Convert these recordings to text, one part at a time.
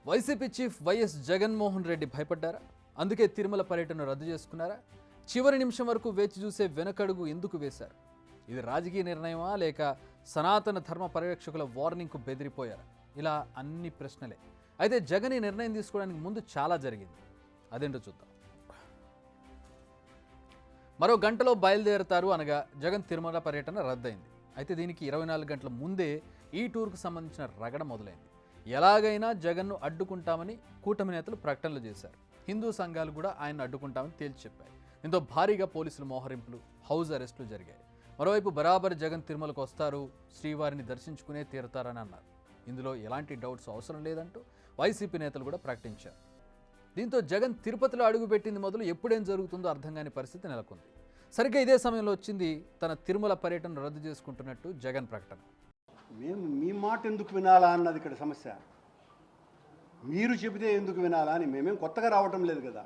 YCP chief YS Jaganmohan Reddy భయపడ్డారా? అందుకే తిరుమల పర్యటన రద్దు చేసుకున్నారా? చివరి నిమిషం వరకు వేచి చూసే వెనకడుగు ఎందుకు వేశారు? ఇది రాజకీయ నిర్ణయమా లేక సనాతన ధర్మ పరిరక్షకుల వార్నింగ్కు బెదిరిపోయారా? ఇలా అన్ని ప్రశ్నలే. అయితే జగన్ ఈ నిర్ణయం తీసుకోవడానికి ముందు చాలా జరిగింది. అదేంటో చూద్దాం. మరో గంటలో బయలుదేరుతారు అనగా జగన్ తిరుమల పర్యటన రద్దయింది. అయితే దీనికి 24 గంటల ముందే ఈ టూర్కు సంబంధించిన రగడ మొదలైంది. ఎలాగైనా జగన్ను అడ్డుకుంటామని కూటమి నేతలు ప్రకటనలు చేశారు. హిందూ సంఘాలు కూడా ఆయన్ను అడ్డుకుంటామని తేల్చి చెప్పాయి. దీంతో భారీగా పోలీసులు మోహరింపులు, హౌస్ అరెస్టులు జరిగాయి. మరోవైపు బరాబర్ జగన్ తిరుమలకు వస్తారు, శ్రీవారిని దర్శించుకునే తీరుతారని అన్నారు. ఇందులో ఎలాంటి డౌట్స్ అవసరం లేదంటూ వైసీపీ నేతలు కూడా ప్రకటించారు. దీంతో జగన్ తిరుపతిలో అడుగుపెట్టింది మొదలు ఎప్పుడేం జరుగుతుందో అర్థం కాని పరిస్థితి నెలకొంది. సరిగ్గా ఇదే సమయంలో వచ్చింది తన తిరుమల పర్యటన రద్దు చేసుకుంటున్నట్టు జగన్ ప్రకటన. మేము మీ మాట ఎందుకు వినాలా అన్నది ఇక్కడ సమస్య. మీరు చెబితే ఎందుకు వినాలా అని మేమేం కొత్తగా రావటం లేదు కదా.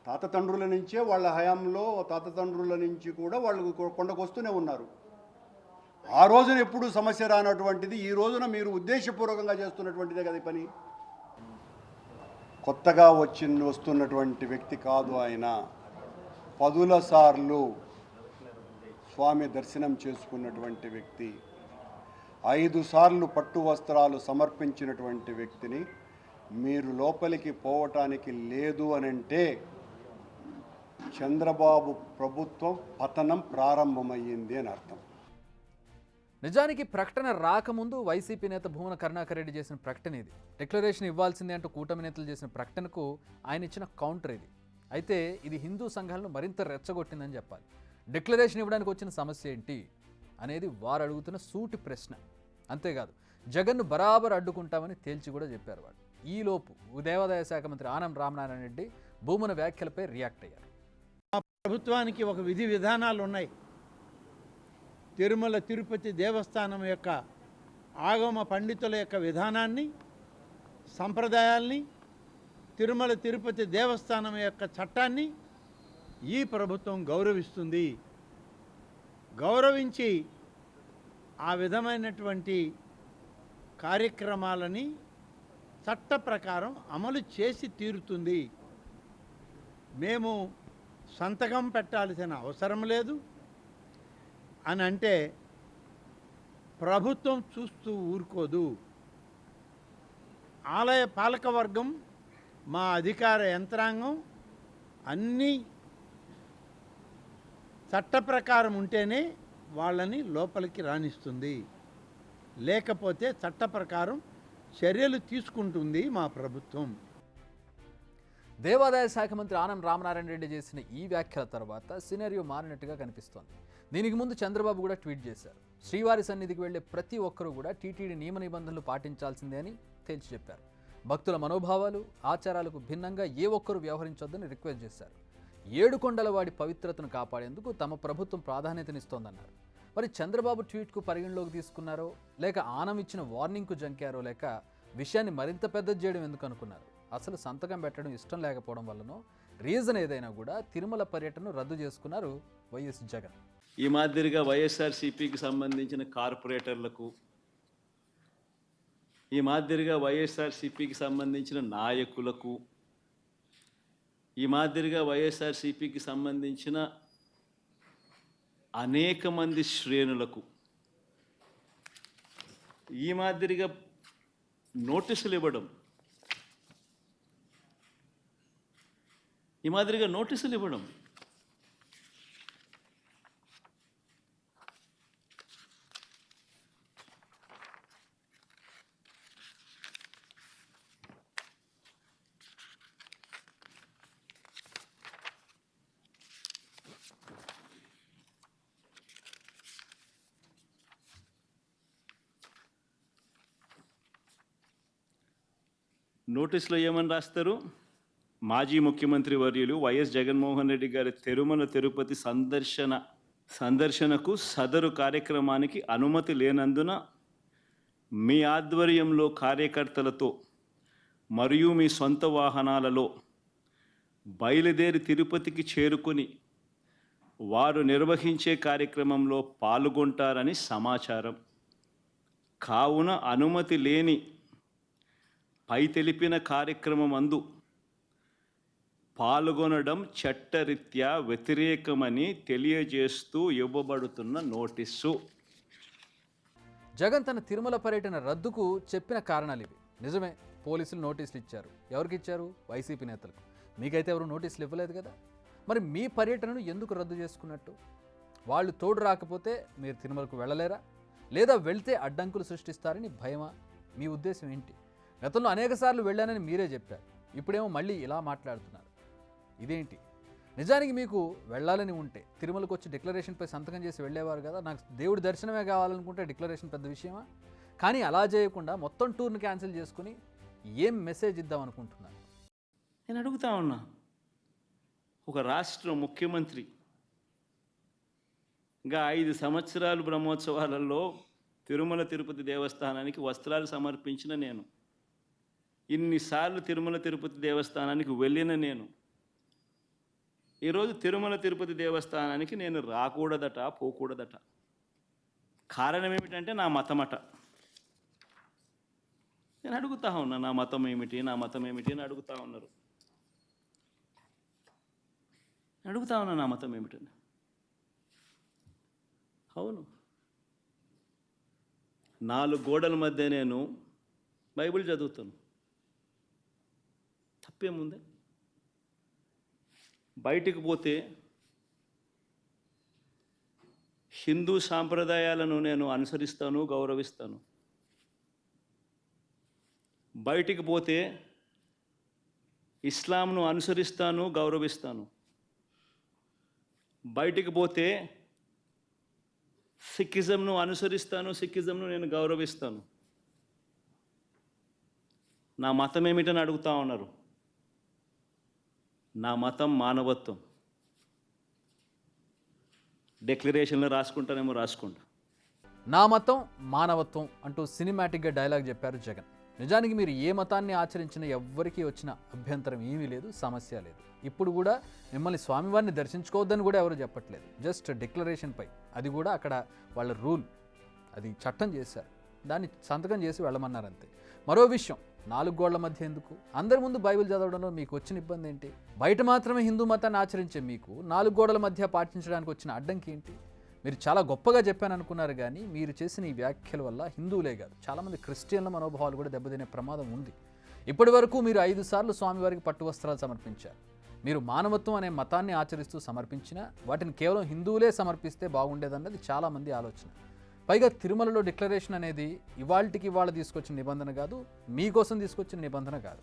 తాతతండ్రుల నుంచే వాళ్ళ హయాంలో తాతతండ్రుల నుంచి కూడా వాళ్ళు కొండకు వస్తూనే ఉన్నారు. ఆ రోజున ఎప్పుడు సమస్య రానటువంటిది ఈ రోజున మీరు ఉద్దేశపూర్వకంగా చేస్తున్నటువంటిదే కదా ఈ పని. కొత్తగా వస్తున్నటువంటి వ్యక్తి కాదు ఆయన. 10 సార్లు స్వామి దర్శనం చేసుకున్నటువంటి వ్యక్తి, 5 సార్లు పట్టు వస్త్రాలు సమర్పించినటువంటి వ్యక్తిని మీరు లోపలికి పోవటానికి లేదు అనంటే చంద్రబాబు ప్రభుత్వం పతనం ప్రారంభమయ్యింది అని అర్థం. నిజానికి ప్రకటన రాకముందు వైసీపీ నేత భూమన కరుణాకర్ రెడ్డి చేసిన ప్రకటన ఇది. డిక్లరేషన్ ఇవ్వాల్సిందే అంటూ కూటమి నేతలు చేసిన ప్రకటనకు ఆయన ఇచ్చిన కౌంటర్ ఇది. అయితే ఇది హిందూ సంఘాలను మరింత రెచ్చగొట్టిందని చెప్పాలి. డిక్లరేషన్ ఇవ్వడానికి వచ్చిన సమస్య ఏంటి అనేది వారు అడుగుతున్న సూటి ప్రశ్న. అంతేకాదు జగన్ను బరాబర్ అడ్డుకుంటామని తేల్చి కూడా చెప్పారు వాళ్ళు. ఈలోపు దేవాదాయ శాఖ మంత్రి ఆనం రామనారాయణ రెడ్డి భూమన వ్యాఖ్యలపై రియాక్ట్ అయ్యారు. ప్రభుత్వానికి ఒక విధి విధానాలు ఉన్నాయి. తిరుమల తిరుపతి దేవస్థానం యొక్క ఆగమ పండితుల యొక్క విధానాన్ని, సంప్రదాయాల్ని, తిరుమల తిరుపతి దేవస్థానం యొక్క చట్టాన్ని ఈ ప్రభుత్వం గౌరవిస్తుంది. గౌరవించి ఆ విధమైనటువంటి కార్యక్రమాలని చట్ట ప్రకారం అమలు చేసి తీరుతుంది. మేము సంతకం పెట్టాల్సిన అవసరం లేదు అని అంటే ప్రభుత్వం చూస్తూ ఊరుకోదు. ఆలయ పాలకవర్గం, మా అధికార యంత్రాంగం అన్నీ చట్ట ప్రకారం ఉంటేనే వాళ్ళని లోపలికి రాణిస్తుంది. లేకపోతే చట్ట ప్రకారం చర్యలు తీసుకుంటుంది మా ప్రభుత్వం. దేవాదాయ శాఖ మంత్రి ఆనం రామనారాయణ రెడ్డి చేసిన ఈ వ్యాఖ్యల తర్వాత సినారియో మారినట్టుగా కనిపిస్తోంది. దీనికి ముందు చంద్రబాబు కూడా ట్వీట్ చేశారు. శ్రీవారి సన్నిధికి వెళ్లే ప్రతి ఒక్కరూ కూడా టీటీడీ నియమ నిబంధనలు పాటించాల్సిందే అని తేల్చి చెప్పారు. భక్తుల మనోభావాలు, ఆచారాలకు భిన్నంగా ఏ ఒక్కరూ వ్యవహరించొద్దని రిక్వెస్ట్ చేశారు. 7 కొండల వాడి పవిత్రతను కాపాడేందుకు తమ ప్రభుత్వం ప్రాధాన్యతనిస్తోందన్నారు. మరి చంద్రబాబు ట్వీట్కు పరిగణలోకి తీసుకున్నారో లేక ఆనం ఇచ్చిన వార్నింగ్కు జంకారో లేక విషయాన్ని మరింత పెద్దది చేయడం ఎందుకు అనుకున్నారు? అసలు సంతకం పెట్టడం ఇష్టం లేకపోవడం వల్లనో రీజన్ ఏదైనా కూడా తిరుమల పర్యటనను రద్దు చేసుకున్నారు వైఎస్ జగన్. ఈ మాదిరిగా వైఎస్ఆర్సీపీకి సంబంధించిన కార్పొరేటర్లకు, ఈ మాదిరిగా వైఎస్ఆర్సీపీకి సంబంధించిన నాయకులకు, ఈ మాదిరిగా వైఎస్ఆర్సీపీకి సంబంధించిన అనేక మంది శ్రేణులకు ఈ మాదిరిగా నోటీసులు ఇవ్వడం, నోటీసులో ఏమని రాస్తారు? మాజీ ముఖ్యమంత్రి వర్యులు వైఎస్ జగన్మోహన్ రెడ్డి గారి తిరుమల తిరుపతి సందర్శనకు సదరు కార్యక్రమానికి అనుమతి లేనందున మీ ఆధ్వర్యంలో కార్యకర్తలతో మరియు మీ సొంత వాహనాలలో బయలుదేరి తిరుపతికి చేరుకొని వారు నిర్వహించే కార్యక్రమంలో పాల్గొంటారని సమాచారం. కావున అనుమతి లేని పై తెలిపిన కార్యక్రమం అందు పాల్గొనడం చట్టరీత్యా వ్యతిరేకమని తెలియజేస్తూ ఇవ్వబడుతున్న నోటీసు. జగన్ తన తిరుమల పర్యటన రద్దుకు చెప్పిన కారణాలు ఇవి. నిజమే, పోలీసులు నోటీసులు ఇచ్చారు. ఎవరికి ఇచ్చారు? వైసీపీ నేతలకు. మీకైతే ఎవరు నోటీసులు ఇవ్వలేదు కదా. మరి మీ పర్యటనను ఎందుకు రద్దు చేసుకున్నట్టు? వాళ్ళు తోడు రాకపోతే మీరు తిరుమలకు వెళ్ళలేరా? లేదా వెళ్తే అడ్డంకులు సృష్టిస్తారని భయమా? మీ ఉద్దేశం ఏంటి? గతంలో అనేకసార్లు వెళ్ళానని మీరే చెప్పారు. ఇప్పుడేమో మళ్ళీ ఇలా మాట్లాడుతున్నారు. ఇదేంటి? నిజానికి మీకు వెళ్ళాలని ఉంటే తిరుమలకు వచ్చి డిక్లరేషన్పై సంతకం చేసి వెళ్ళేవారు కదా. నాకు దేవుడి దర్శనమే కావాలనుకుంటే డిక్లరేషన్ పెద్ద విషయమా? కానీ అలా చేయకుండా మొత్తం టూర్ని క్యాన్సిల్ చేసుకుని ఏం మెసేజ్ ఇద్దాం అనుకుంటున్నారు? నేను అడుగుతా ఉన్నా, ఒక రాష్ట్ర ముఖ్యమంత్రి ఇంకా 5 సంవత్సరాలు బ్రహ్మోత్సవాలలో తిరుమల తిరుపతి దేవస్థానానికి వస్త్రాలు సమర్పించిన నేను, ఇన్నిసార్లు తిరుమల తిరుపతి దేవస్థానానికి వెళ్ళిన నేను, ఈరోజు తిరుమల తిరుపతి దేవస్థానానికి నేను రాకూడదట, పోకూడదట. కారణం ఏమిటంటే నా మతమట. నేను అడుగుతా ఉన్నా, నా మతం ఏమిటి, నా మతం ఏమిటి అని అడుగుతా ఉన్నారు. అడుగుతా ఉన్నా, నా మతం ఏమిటని. అవును, 4 గోడల మధ్య నేను బైబిల్ చదువుతాను. తప్పేముంది? బయటికి పోతే హిందూ సాంప్రదాయాలను నేను అనుసరిస్తాను, గౌరవిస్తాను. బయటికి పోతే ఇస్లాంను అనుసరిస్తాను, గౌరవిస్తాను. బయటికి పోతే సిక్కిజంను అనుసరిస్తాను, సిక్కిజంను నేను గౌరవిస్తాను. నా మతం ఏమిటని అడుగుతా ఉన్నారు. నా మతం మానవత్వం. డిక్లరేషన్లో రాసుకుంటానేమో రాసుకుంటా. నా మతం మానవత్వం అంటూ సినిమాటిక్గా డైలాగ్ చెప్పారు జగన్. నిజానికి మీరు ఏ మతాన్ని ఆచరించినా ఎవ్వరికీ వచ్చిన అభ్యంతరం ఏమీ లేదు, సమస్య లేదు. ఇప్పుడు కూడా మిమ్మల్ని స్వామివారిని దర్శించుకోవద్దని కూడా ఎవరు చెప్పట్లేదు. జస్ట్ డిక్లరేషన్పై, అది కూడా అక్కడ వాళ్ళ రూల్, అది చట్టం చేశారు, దాన్ని సంతకం చేసి వెళ్ళమన్నారు అంతే. మరో విషయం, 4 గోళ్ల మధ్య ఎందుకు? అందరి ముందు బైబిల్ చదవడంలో మీకు వచ్చిన ఇబ్బంది ఏంటి? బయట మాత్రమే హిందూ మతాన్ని ఆచరించే మీకు 4 గోడల మధ్య పాటించడానికి వచ్చిన అడ్డంకి ఏంటి? మీరు చాలా గొప్పగా చెప్పాను అనుకున్నారు, కానీ మీరు చేసిన ఈ వ్యాఖ్యల వల్ల హిందువులే కాదు, చాలామంది క్రిస్టియన్ల మనోభావాలు కూడా దెబ్బతినే ప్రమాదం ఉంది. ఇప్పటి వరకు మీరు 5 సార్లు స్వామివారికి పట్టు వస్త్రాలు సమర్పించారు. మీరు మానవత్వం అనే మతాన్ని ఆచరిస్తూ సమర్పించినా వాటిని కేవలం హిందువులే సమర్పిస్తే బాగుండేదన్నది చాలామంది ఆలోచన. పైగా తిరుమలలో డిక్లరేషన్ అనేది ఇవాళకి ఇవాళ తీసుకొచ్చిన నిబంధన కాదు, మీకోసం తీసుకొచ్చిన నిబంధన కాదు.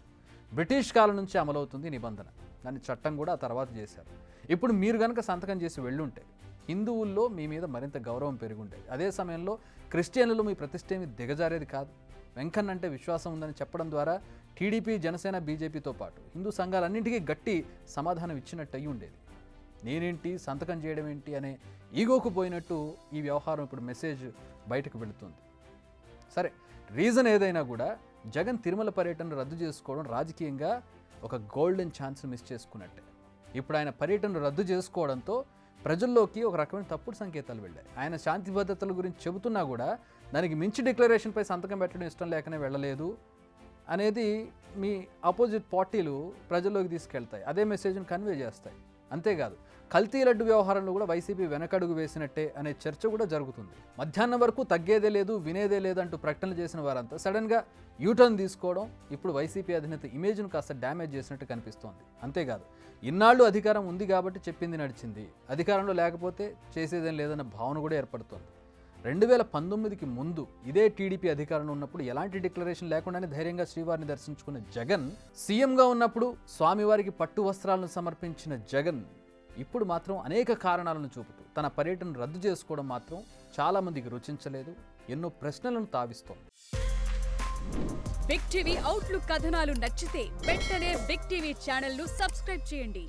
బ్రిటిష్ కాలం నుంచి అమలవుతుంది నిబంధన. దాని చట్టం కూడా ఆ తర్వాత చేశారు. ఇప్పుడు మీరు కనుక సంతకం చేసి వెళ్ళుంటే హిందువుల్లో మీ మీద మరింత గౌరవం పెరుగుండేది. అదే సమయంలో క్రిస్టియన్లలో మీ ప్రతిష్ట ఏమి దిగజారేది కాదు. వెంకన్న అంటే విశ్వాసం ఉందని చెప్పడం ద్వారా టీడీపీ, జనసేన, బీజేపీతో పాటు హిందూ సంఘాలన్నింటికీ గట్టి సమాధానం ఇచ్చినట్టు అయ్యి ఉండేది. నేనేంటి, సంతకం చేయడం ఏంటి అనే ఈగోకు పోయినట్టు ఈ వ్యవహారం ఇప్పుడు మెసేజ్ బయటకు వెళుతుంది. సరే, రీజన్ ఏదైనా కూడా జగన్ తిరుమల పర్యటన రద్దు చేసుకోవడం రాజకీయంగా ఒక గోల్డెన్ ఛాన్స్ మిస్ చేసుకున్నట్టే. ఇప్పుడు ఆయన పర్యటన రద్దు చేసుకోవడంతో ప్రజల్లోకి ఒక రకమైన తప్పుడు సంకేతాలు వెళ్ళాయి. ఆయన శాంతి భద్రతల గురించి చెబుతున్నా కూడా దానికి మించి డిక్లరేషన్పై సంతకం పెట్టడం ఇష్టం లేకనే వెళ్ళలేదు అనేది మీ ఆపోజిట్ పార్టీలు ప్రజల్లోకి తీసుకెళ్తాయి, అదే మెసేజ్ని కన్వే చేస్తాయి. అంతేకాదు, కల్తీ లడ్డు వ్యవహారంలో కూడా వైసీపీ వెనకడుగు వేసినట్టే అనే చర్చ కూడా జరుగుతుంది. మధ్యాహ్నం వరకు తగ్గేదే లేదు, వినేదే లేదంటూ ప్రకటనలు చేసిన వారంతా సడన్గా యూటర్న్ తీసుకోవడం ఇప్పుడు వైసీపీ అధినేత ఇమేజ్ను కాస్త డ్యామేజ్ చేసినట్టు కనిపిస్తోంది. అంతేకాదు, ఇన్నాళ్ళు అధికారం ఉంది కాబట్టి చెప్పింది నడిచింది, అధికారంలో లేకపోతే చేసేదేం లేదన్న భావన కూడా ఏర్పడుతోంది. 2019కి ముందు ఇదే టీడీపీ అధికారంలో ఉన్నప్పుడు ఎలాంటి డిక్లరేషన్ లేకుండానే ధైర్యంగా శ్రీవారిని దర్శించుకున్న జగన్, సీఎంగా ఉన్నప్పుడు స్వామివారికి పట్టు వస్త్రాలను సమర్పించిన జగన్ ఇప్పుడు మాత్రం అనేక కారణాలను చూపుతూ తన పర్యటన రద్దు చేసుకోవడం మాత్రం చాలామందికి రుచించలేదు, ఎన్నో ప్రశ్నలను తావిస్తోంది. బిగ్ టీవీ అవుట్లుక్ కథనాలు నచ్చితే వెంటనే బిగ్ టీవీ ఛానల్ను సబ్స్క్రైబ్ చేయండి.